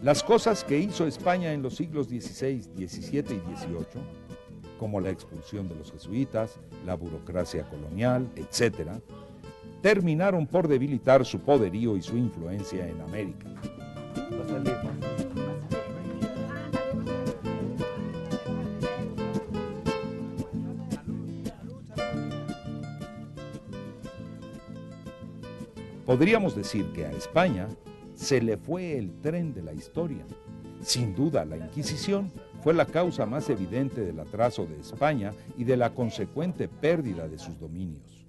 Las cosas que hizo España en los siglos XVI, XVII y XVIII, como la expulsión de los jesuitas, la burocracia colonial, etc., terminaron por debilitar su poderío y su influencia en América. Podríamos decir que a España se le fue el tren de la historia. Sin duda, la Inquisición fue la causa más evidente del atraso de España y de la consecuente pérdida de sus dominios.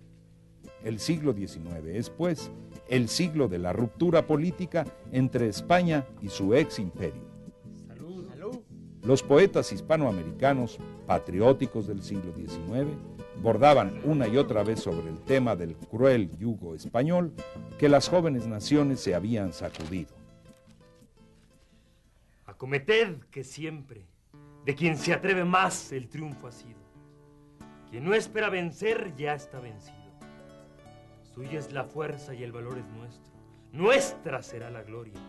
El siglo XIX es, pues, el siglo de la ruptura política entre España y su ex imperio. ¡Salud! ¡Salud! Los poetas hispanoamericanos, patrióticos del siglo XIX, bordaban una y otra vez sobre el tema del cruel yugo español que las jóvenes naciones se habían sacudido. Acometed que siempre, de quien se atreve más, el triunfo ha sido. Quien no espera vencer, ya está vencido. Suya es la fuerza y el valor es nuestro. Nuestra será la gloria,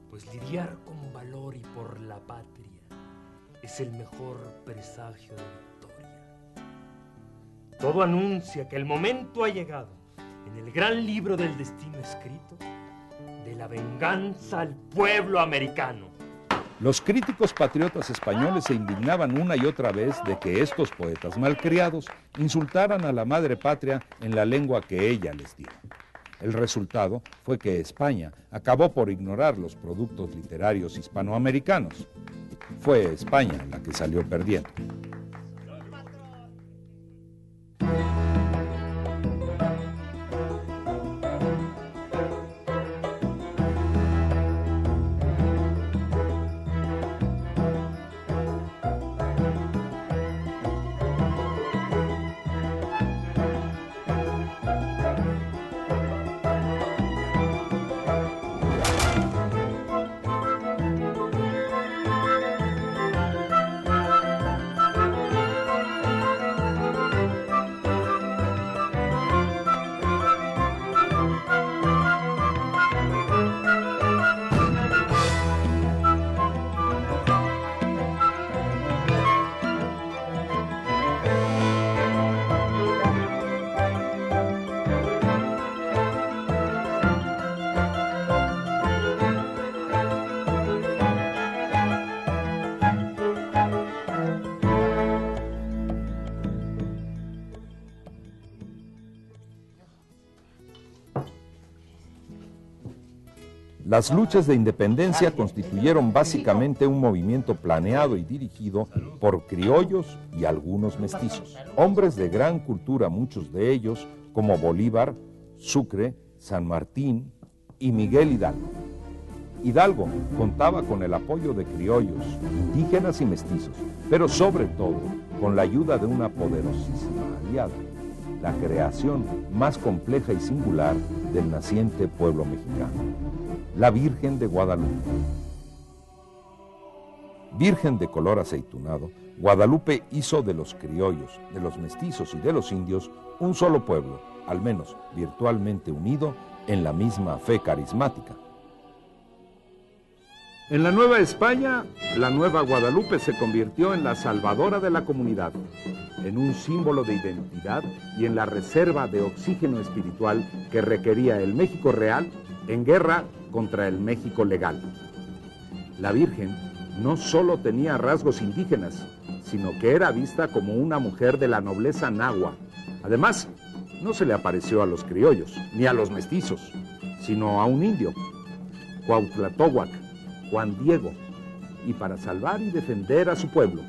pues lidiar con valor y por la patria es el mejor presagio de victoria. Todo anuncia que el momento ha llegado, en el gran libro del destino escrito, de la venganza al pueblo americano. Los críticos patriotas españoles se indignaban una y otra vez de que estos poetas malcriados insultaran a la madre patria en la lengua que ella les dio. El resultado fue que España acabó por ignorar los productos literarios hispanoamericanos. Fue España la que salió perdiendo. Las luchas de independencia constituyeron básicamente un movimiento planeado y dirigido por criollos y algunos mestizos, hombres de gran cultura, muchos de ellos, como Bolívar, Sucre, San Martín y Miguel Hidalgo. Hidalgo contaba con el apoyo de criollos, indígenas y mestizos, pero sobre todo con la ayuda de una poderosísima aliada, la creación más compleja y singular del naciente pueblo mexicano, la Virgen de Guadalupe. Virgen de color aceitunado, Guadalupe hizo de los criollos, de los mestizos y de los indios un solo pueblo, al menos virtualmente unido en la misma fe carismática. En la Nueva España, la Nueva Guadalupe se convirtió en la salvadora de la comunidad, en un símbolo de identidad y en la reserva de oxígeno espiritual que requería el México real en guerra contra el México legal. La Virgen no solo tenía rasgos indígenas, sino que era vista como una mujer de la nobleza nahua. Además, no se le apareció a los criollos, ni a los mestizos, sino a un indio, Cuautlatóhuac, Juan Diego, y para salvar y defender a su pueblo.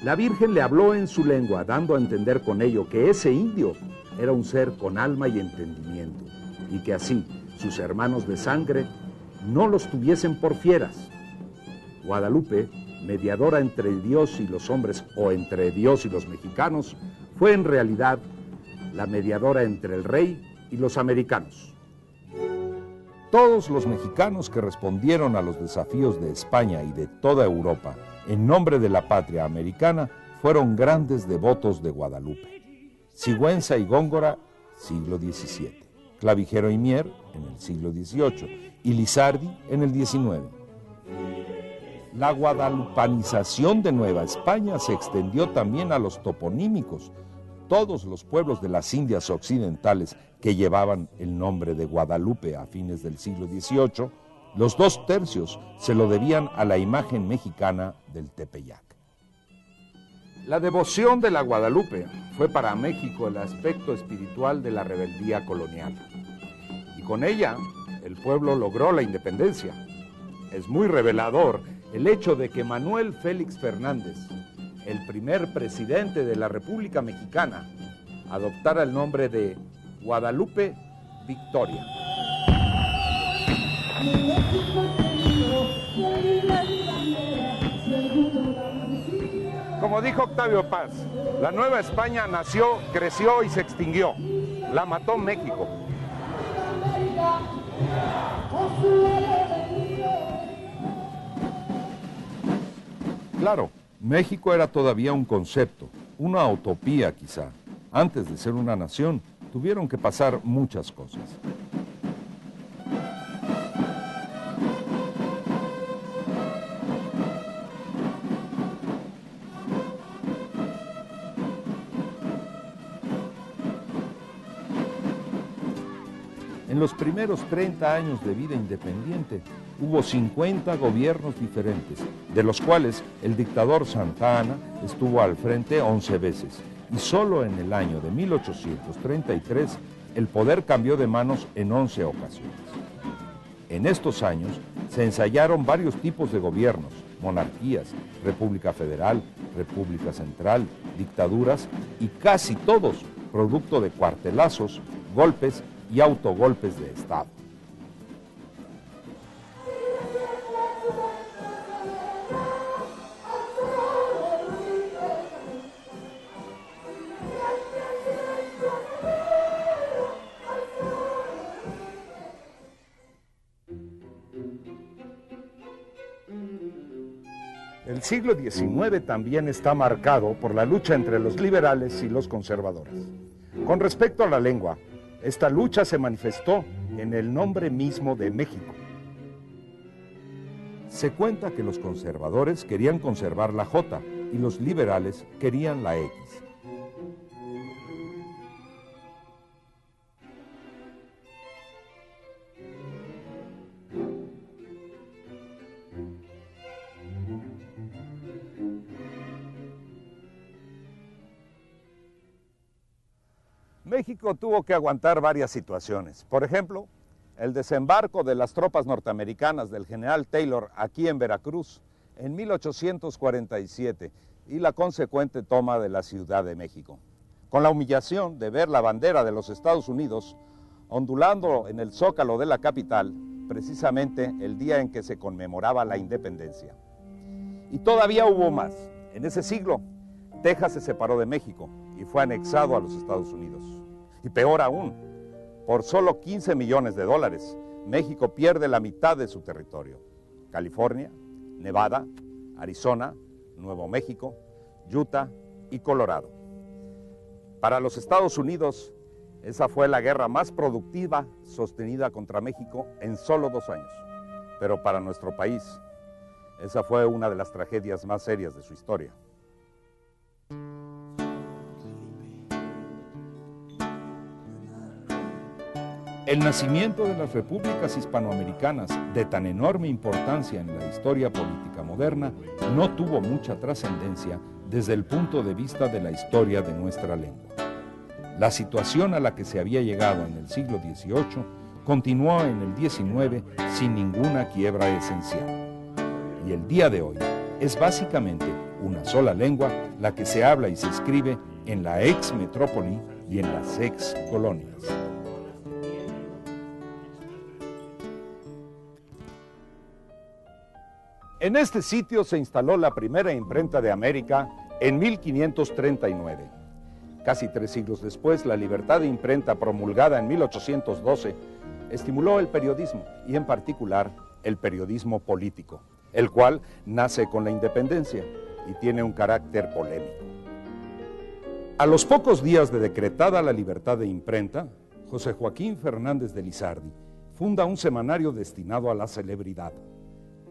La Virgen le habló en su lengua, dando a entender con ello que ese indio era un ser con alma y entendimiento, y que así sus hermanos de sangre no los tuviesen por fieras. Guadalupe, mediadora entre Dios y los hombres o entre Dios y los mexicanos, fue en realidad la mediadora entre el rey y los americanos. Todos los mexicanos que respondieron a los desafíos de España y de toda Europa en nombre de la patria americana fueron grandes devotos de Guadalupe. Sigüenza y Góngora, siglo XVII. Clavijero y Mier, en el siglo XVIII, y Lizardi, en el XIX. La guadalupanización de Nueva España se extendió también a los toponímicos. Todos los pueblos de las Indias occidentales que llevaban el nombre de Guadalupe a fines del siglo XVIII, los 2/3 se lo debían a la imagen mexicana del Tepeyac. La devoción de la Guadalupe fue para México el aspecto espiritual de la rebeldía colonial. Y con ella, el pueblo logró la independencia. Es muy revelador el hecho de que Manuel Félix Fernández, el primer presidente de la República Mexicana, adoptara el nombre de Guadalupe Victoria. Como dijo Octavio Paz, la Nueva España nació, creció y se extinguió. La mató México. Claro, México era todavía un concepto, una utopía quizá. Antes de ser una nación, tuvieron que pasar muchas cosas. En los primeros 30 años de vida independiente, hubo 50 gobiernos diferentes, de los cuales el dictador Santa Anna estuvo al frente 11 veces, y solo en el año de 1833 el poder cambió de manos en 11 ocasiones. En estos años se ensayaron varios tipos de gobiernos, monarquías, república federal, república central, dictaduras, y casi todos producto de cuartelazos, golpes y autogolpes de Estado. El siglo XIX también está marcado por la lucha entre los liberales y los conservadores. Con respecto a la lengua, esta lucha se manifestó en el nombre mismo de México. Se cuenta que los conservadores querían conservar la J y los liberales querían la X. México tuvo que aguantar varias situaciones. Por ejemplo, el desembarco de las tropas norteamericanas del general Taylor aquí en Veracruz en 1847 y la consecuente toma de la Ciudad de México, con la humillación de ver la bandera de los Estados Unidos ondulando en el zócalo de la capital, precisamente el día en que se conmemoraba la independencia. Y todavía hubo más. En ese siglo, Texas se separó de México y fue anexado a los Estados Unidos. Y peor aún, por solo $15 millones, México pierde la mitad de su territorio. California, Nevada, Arizona, Nuevo México, Utah y Colorado. Para los Estados Unidos, esa fue la guerra más productiva sostenida contra México en solo 2 años. Pero para nuestro país, esa fue una de las tragedias más serias de su historia. El nacimiento de las repúblicas hispanoamericanas, de tan enorme importancia en la historia política moderna, no tuvo mucha trascendencia desde el punto de vista de la historia de nuestra lengua. La situación a la que se había llegado en el siglo XVIII continuó en el XIX sin ninguna quiebra esencial. Y el día de hoy es básicamente una sola lengua la que se habla y se escribe en la ex metrópoli y en las ex colonias. En este sitio se instaló la primera imprenta de América en 1539. Casi 3 siglos después, la libertad de imprenta promulgada en 1812 estimuló el periodismo y en particular el periodismo político, el cual nace con la independencia y tiene un carácter polémico. A los pocos días de decretada la libertad de imprenta, José Joaquín Fernández de Lizardi funda un semanario destinado a la celebridad.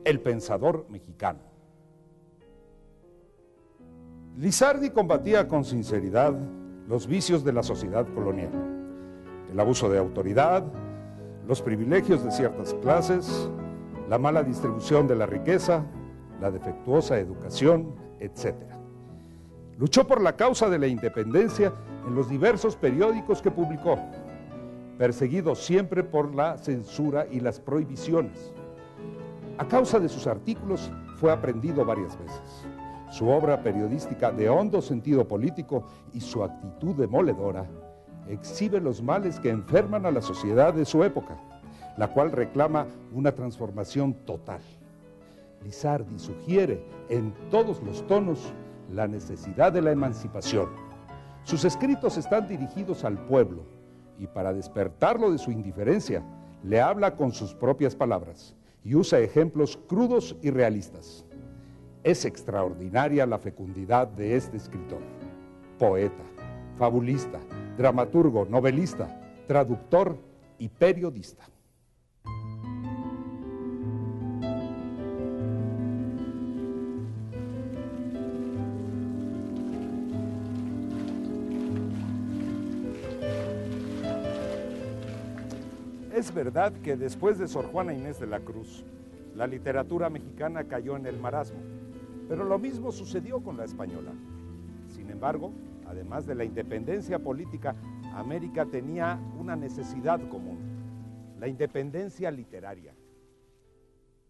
el pensador mexicano. Lizardi combatía con sinceridad los vicios de la sociedad colonial, el abuso de autoridad, los privilegios de ciertas clases, la mala distribución de la riqueza, la defectuosa educación, etc. Luchó por la causa de la independencia en los diversos periódicos que publicó, perseguido siempre por la censura y las prohibiciones. A causa de sus artículos fue aprehendido varias veces. Su obra periodística de hondo sentido político y su actitud demoledora exhibe los males que enferman a la sociedad de su época, la cual reclama una transformación total. Lizardi sugiere en todos los tonos la necesidad de la emancipación. Sus escritos están dirigidos al pueblo y para despertarlo de su indiferencia le habla con sus propias palabras y usa ejemplos crudos y realistas. Es extraordinaria la fecundidad de este escritor, poeta, fabulista, dramaturgo, novelista, traductor y periodista. Es verdad que después de Sor Juana Inés de la Cruz, la literatura mexicana cayó en el marasmo, pero lo mismo sucedió con la española. Sin embargo, además de la independencia política, América tenía una necesidad común, la independencia literaria.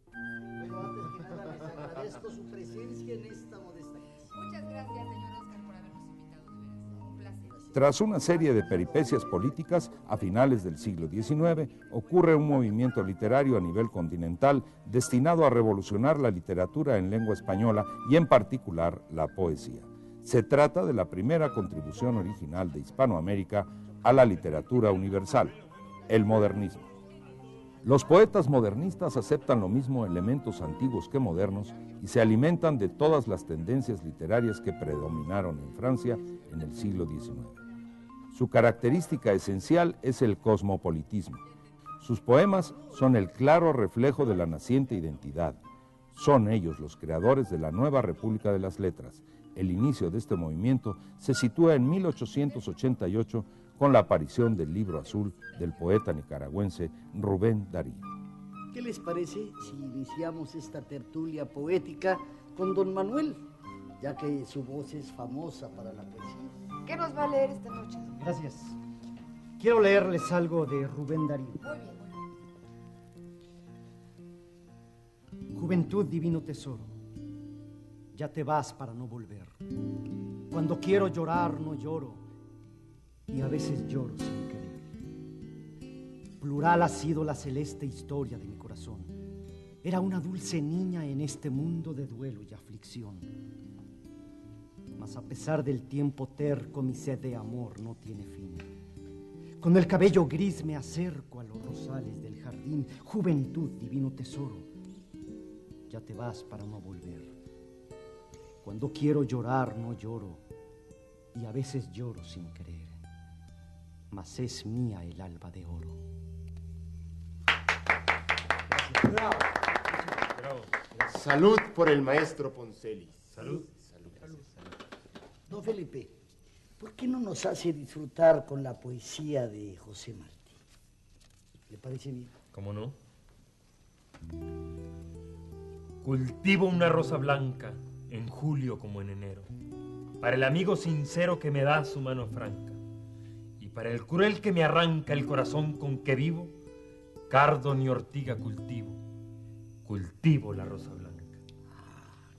Bueno, antes que nada les agradezco su presencia en esta modesta casa. Muchas gracias, señor Oscar, por habernos invitado, de veras. Un placer. Tras una serie de peripecias políticas, a finales del siglo XIX, ocurre un movimiento literario a nivel continental destinado a revolucionar la literatura en lengua española y en particular la poesía. Se trata de la primera contribución original de Hispanoamérica a la literatura universal, el modernismo. Los poetas modernistas aceptan lo mismo elementos antiguos que modernos y se alimentan de todas las tendencias literarias que predominaron en Francia en el siglo XIX. Su característica esencial es el cosmopolitismo. Sus poemas son el claro reflejo de la naciente identidad. Son ellos los creadores de la nueva República de las Letras. El inicio de este movimiento se sitúa en 1888 con la aparición del Libro Azul del poeta nicaragüense Rubén Darío. ¿Qué les parece si iniciamos esta tertulia poética con don Manuel, ya que su voz es famosa para la poesía? ¿Qué nos va a leer esta noche, don? Gracias. Quiero leerles algo de Rubén Darío. Muy bien. Juventud, divino tesoro, ya te vas para no volver. Cuando quiero llorar, no lloro, y a veces lloro sin querer. Plural ha sido la celeste historia de mi corazón. Era una dulce niña en este mundo de duelo y aflicción. Mas a pesar del tiempo terco, mi sed de amor no tiene fin. Con el cabello gris me acerco a los rosales del jardín. Juventud, divino tesoro, ya te vas para no volver. Cuando quiero llorar, no lloro, y a veces lloro sin querer. Mas es mía el alba de oro. Bravo. Bravo. Salud por el maestro Poncelis. Salud. Don Felipe, ¿por qué no nos hace disfrutar con la poesía de José Martí? ¿Le parece bien? ¿Cómo no? Cultivo una rosa blanca en julio como en enero, para el amigo sincero que me da su mano franca, y para el cruel que me arranca el corazón con que vivo, cardo ni ortiga cultivo la rosa blanca.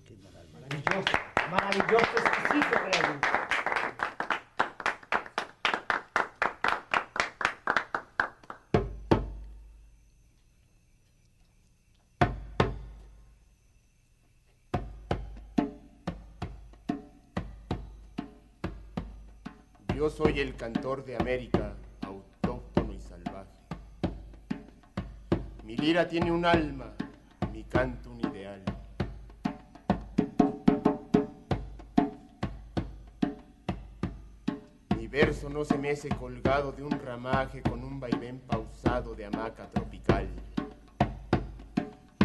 Qué maravilla. Maravilloso, maravilloso, exquisito realmente. Yo soy el cantor de América, autóctono y salvaje. Mi lira tiene un alma, mi canto un ideal. Mi verso no se mece colgado de un ramaje con un vaivén pausado de hamaca tropical.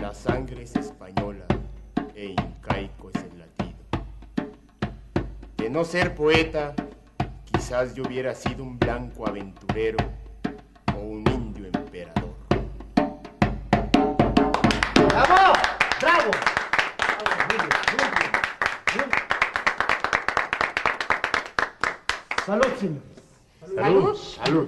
La sangre es española e incaico es el latido. De no ser poeta, quizás yo hubiera sido un blanco aventurero o un indio emperador. ¡Bravo! ¡Bravo! Salud, señores. Salud. Salud.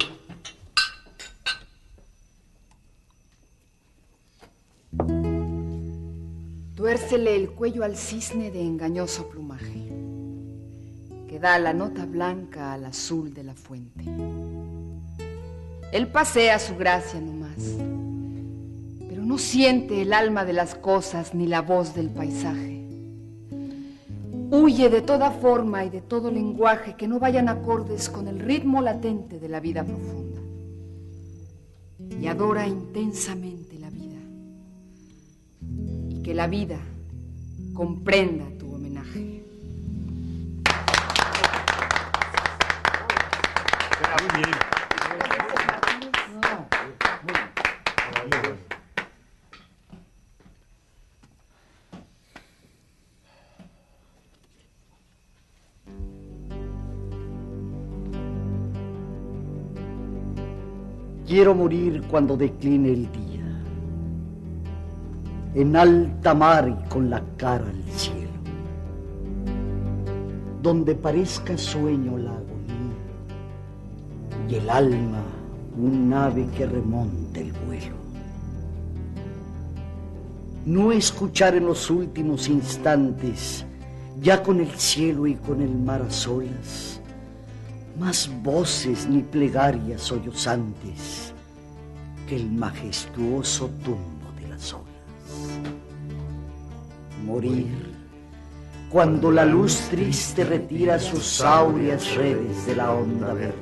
Tuércele el cuello al cisne de engañoso plumaje, que da la nota blanca al azul de la fuente. Él pasea su gracia nomás, pero no siente el alma de las cosas ni la voz del paisaje. Huye de toda forma y de todo lenguaje que no vayan acordes con el ritmo latente de la vida profunda. Y adora intensamente la vida. Y que la vida comprenda tu homenaje. Muy bien. Quiero morir cuando decline el día, en alta mar y con la cara al cielo, donde parezca sueño la agonía y el alma un ave que remonte el vuelo. No escuchar en los últimos instantes, ya con el cielo y con el mar a solas, más voces ni plegarias sollozantes que el majestuoso tumbo de las olas. Morir cuando la luz triste retira sus áureas redes de la onda verde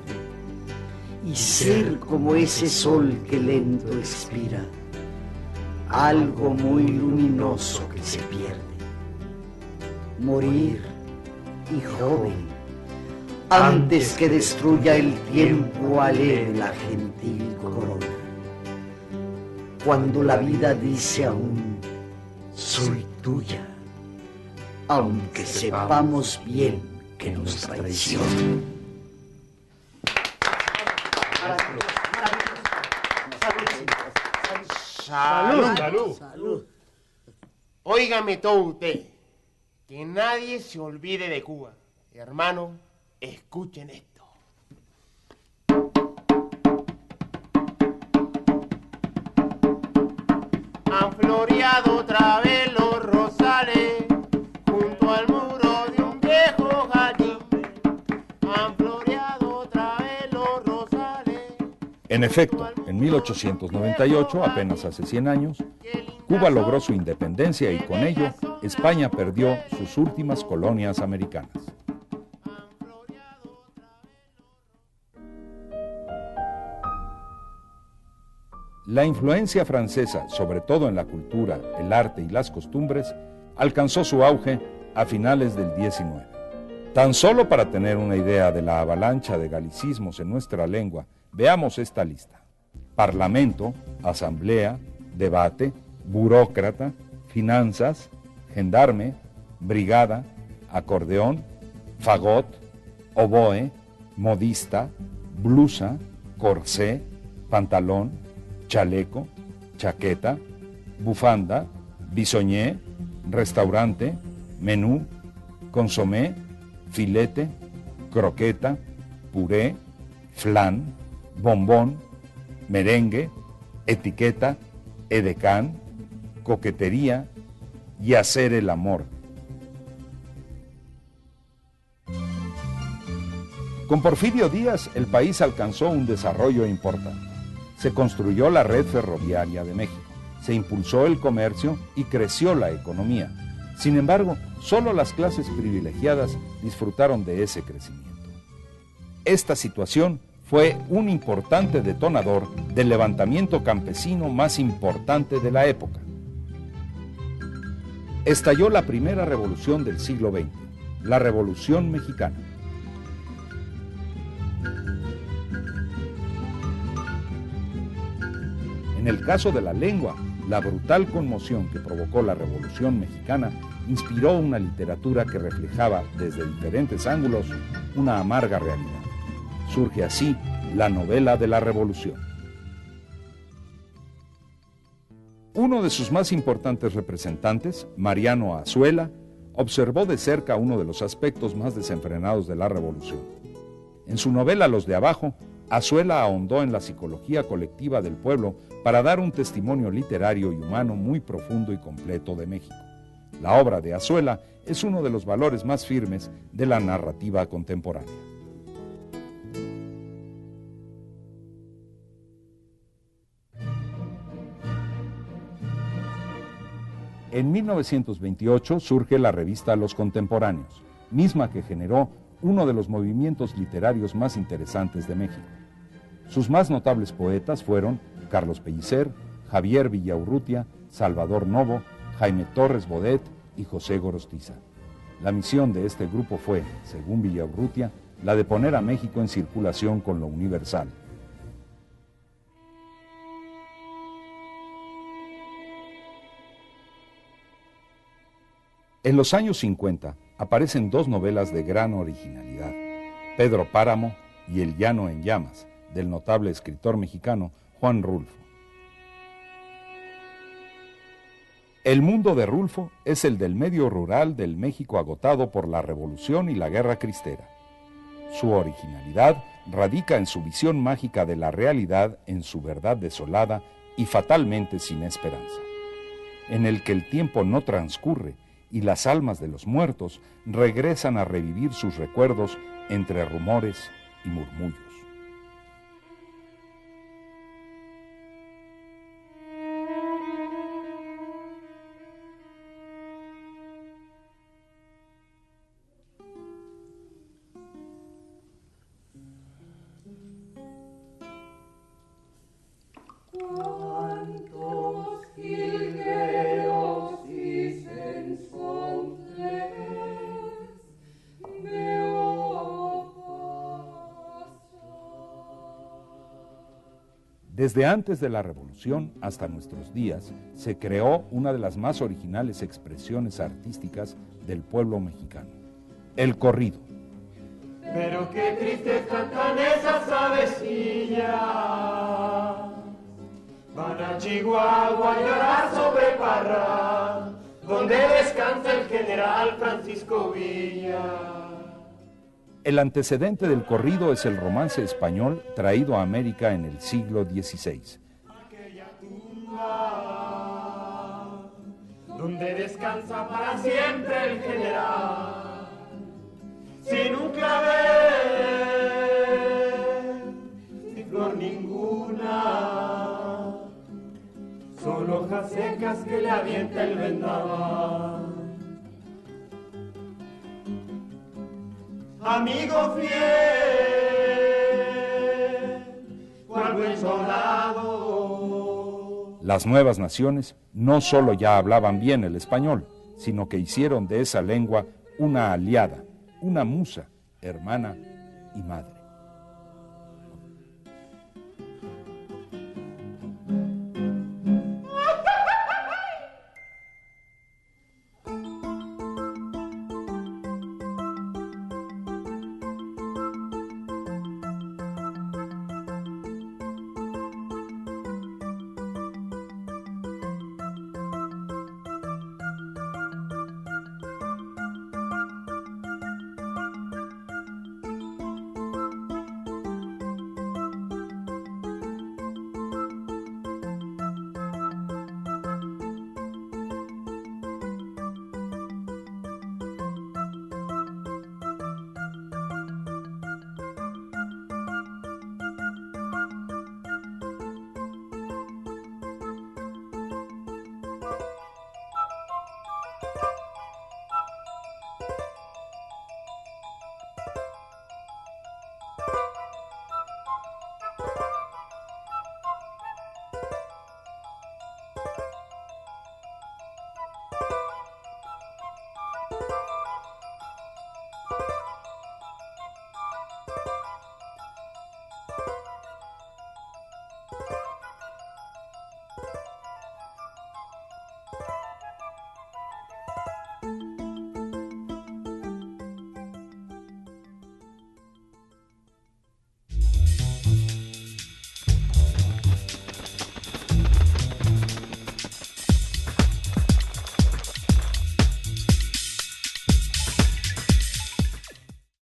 y ser como ese sol que lento expira, algo muy luminoso que se pierde. Morir y joven, antes que destruya el tiempo alere la gentil corona. Cuando la vida dice aún, soy tuya, aunque sepamos bien que nos traiciona. Salud. Salud. Salud. Óigame todo usted, que nadie se olvide de Cuba. Hermano, escuchen esto. Han floreado otra vez los rosales junto al muro de un viejo jardín. Han floreado otra vez los rosales. En efecto, en 1898, apenas hace 100 años, Cuba logró su independencia y con ello España perdió sus últimas colonias americanas. La influencia francesa, sobre todo en la cultura, el arte y las costumbres, alcanzó su auge a finales del XIX. Tan solo para tener una idea de la avalancha de galicismos en nuestra lengua, veamos esta lista: parlamento, asamblea, debate, burócrata, finanzas, gendarme, brigada, acordeón, fagot, oboe, modista, blusa, corsé, pantalón, chaleco, chaqueta, bufanda, bisoñé, restaurante, menú, consomé, filete, croqueta, puré, flan, bombón, merengue, etiqueta, edecán, coquetería y hacer el amor. Con Porfirio Díaz, el país alcanzó un desarrollo importante. Se construyó la red ferroviaria de México, se impulsó el comercio y creció la economía. Sin embargo, solo las clases privilegiadas disfrutaron de ese crecimiento. Esta situación fue un importante detonador del levantamiento campesino más importante de la época. Estalló la primera revolución del siglo XX, la Revolución Mexicana. En En el caso de la lengua, la brutal conmoción que provocó la Revolución Mexicana inspiró una literatura que reflejaba desde diferentes ángulos una amarga realidad. Surge así la novela de la Revolución. Uno de sus más importantes representantes, Mariano Azuela, observó de cerca uno de los aspectos más desenfrenados de la Revolución. En su novela Los de Abajo, Azuela ahondó en la psicología colectiva del pueblo para dar un testimonio literario y humano muy profundo y completo de México. La obra de Azuela es uno de los valores más firmes de la narrativa contemporánea. En 1928 surge la revista Los Contemporáneos, misma que generó uno de los movimientos literarios más interesantes de México. Sus más notables poetas fueron Carlos Pellicer, Javier Villaurrutia, Salvador Novo, Jaime Torres Bodet y José Gorostiza. La misión de este grupo fue, según Villaurrutia, la de poner a México en circulación con lo universal. En los años 50 aparecen dos novelas de gran originalidad, Pedro Páramo y El llano en llamas, del notable escritor mexicano Juan Rulfo. El mundo de Rulfo es el del medio rural del México agotado por la Revolución y la Guerra Cristera. Su originalidad radica en su visión mágica de la realidad en su verdad desolada y fatalmente sin esperanza, en el que el tiempo no transcurre y las almas de los muertos regresan a revivir sus recuerdos entre rumores y murmullos. Desde antes de la Revolución hasta nuestros días, se creó una de las más originales expresiones artísticas del pueblo mexicano, el corrido. Pero qué tristes cantan esas avecillas, van a Chihuahua a llorar sobre Parra, donde descansa el general Francisco Villa. El antecedente del corrido es el romance español traído a América en el siglo XVI. Aquella tumba donde descansa para siempre el general, sin un clavel, sin flor ninguna, solo hojas secas que le avienta el vendaval. Amigo fiel, cual buen soldado. Las nuevas naciones no solo ya hablaban bien el español, sino que hicieron de esa lengua una aliada, una musa, hermana y madre.